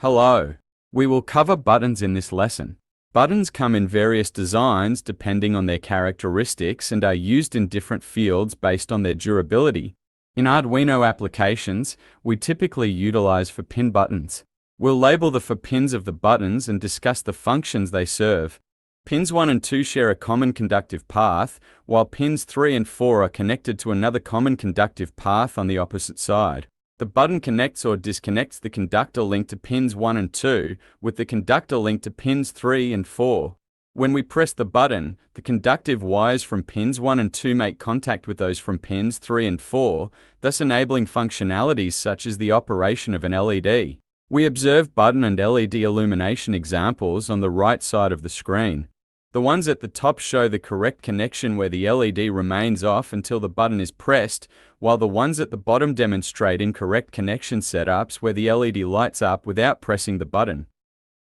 Hello. We will cover buttons in this lesson. Buttons come in various designs depending on their characteristics and are used in different fields based on their durability. In Arduino applications, we typically utilize for pin buttons. We'll label the for pins of the buttons and discuss the functions they serve. Pins 1 and 2 share a common conductive path, while pins 3 and 4 are connected to another common conductive path on the opposite side. The button connects or disconnects the conductor link to pins 1 and 2 with the conductor link to pins 3 and 4. When we press the button, the conductive wires from pins 1 and 2 make contact with those from pins 3 and 4, thus enabling functionalities such as the operation of an LED. We observe button and LED illumination examples on the right side of the screen. The ones at the top show the correct connection where the LED remains off until the button is pressed, while the ones at the bottom demonstrate incorrect connection setups where the LED lights up without pressing the button.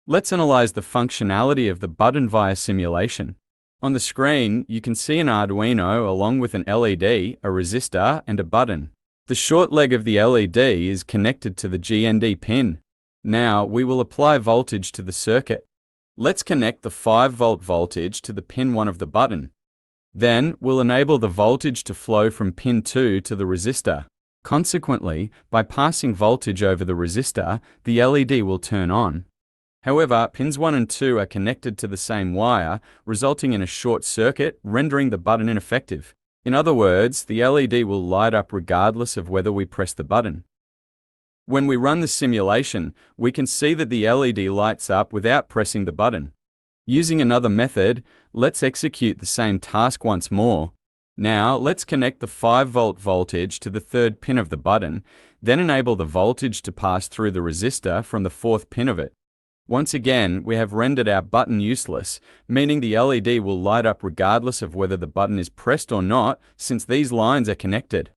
Let's analyze the functionality of the button via simulation. On the screen, you can see an Arduino along with an LED, a resistor, and a button. The short leg of the LED is connected to the GND pin. Now, we will apply voltage to the circuit. Let's connect the 5-volt voltage to the pin 1 of the button. Then, we'll enable the voltage to flow from pin 2 to the resistor. Consequently, by passing voltage over the resistor, the LED will turn on. However, pins 1 and 2 are connected to the same wire, resulting in a short circuit, rendering the button ineffective. In other words, the LED will light up regardless of whether we press the button. When we run the simulation, we can see that the LED lights up without pressing the button. Using another method, let's execute the same task once more. Now, let's connect the 5-volt voltage to the 3rd pin of the button, then enable the voltage to pass through the resistor from the 4th pin of it. Once again, we have rendered our button useless, meaning the LED will light up regardless of whether the button is pressed or not, since these lines are connected.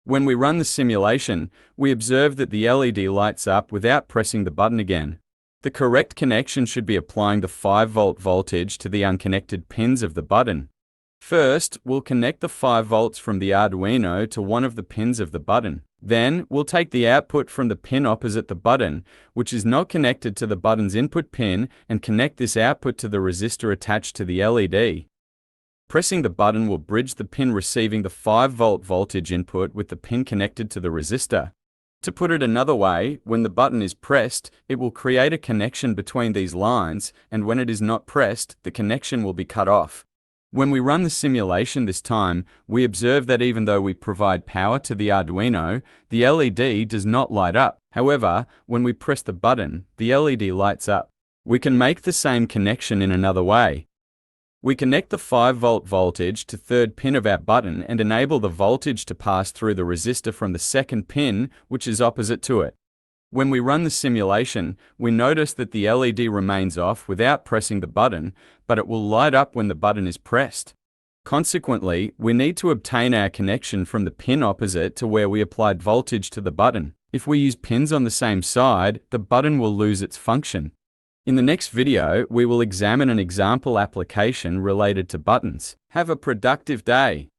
When we run the simulation, we observe that the LED lights up without pressing the button again. The correct connection should be applying the 5-volt voltage to the unconnected pins of the button. First, we'll connect the 5 volts from the Arduino to one of the pins of the button. Then, we'll take the output from the pin opposite the button, which is not connected to the button's input pin, and connect this output to the resistor attached to the LED. Pressing the button will bridge the pin receiving the 5-volt voltage input with the pin connected to the resistor. To put it another way, when the button is pressed, it will create a connection between these lines, and when it is not pressed, the connection will be cut off. When we run the simulation this time, we observe that even though we provide power to the Arduino, the LED does not light up. However, when we press the button, the LED lights up. We can make the same connection in another way. We connect the 5-volt voltage to 3rd pin of our button and enable the voltage to pass through the resistor from the 2nd pin, which is opposite to it. When we run the simulation, we notice that the LED remains off without pressing the button, but it will light up when the button is pressed. Consequently, we need to obtain our connection from the pin opposite to where we applied voltage to the button. If we use pins on the same side, the button will lose its function. In the next video, we will examine an example application related to buttons. Have a productive day.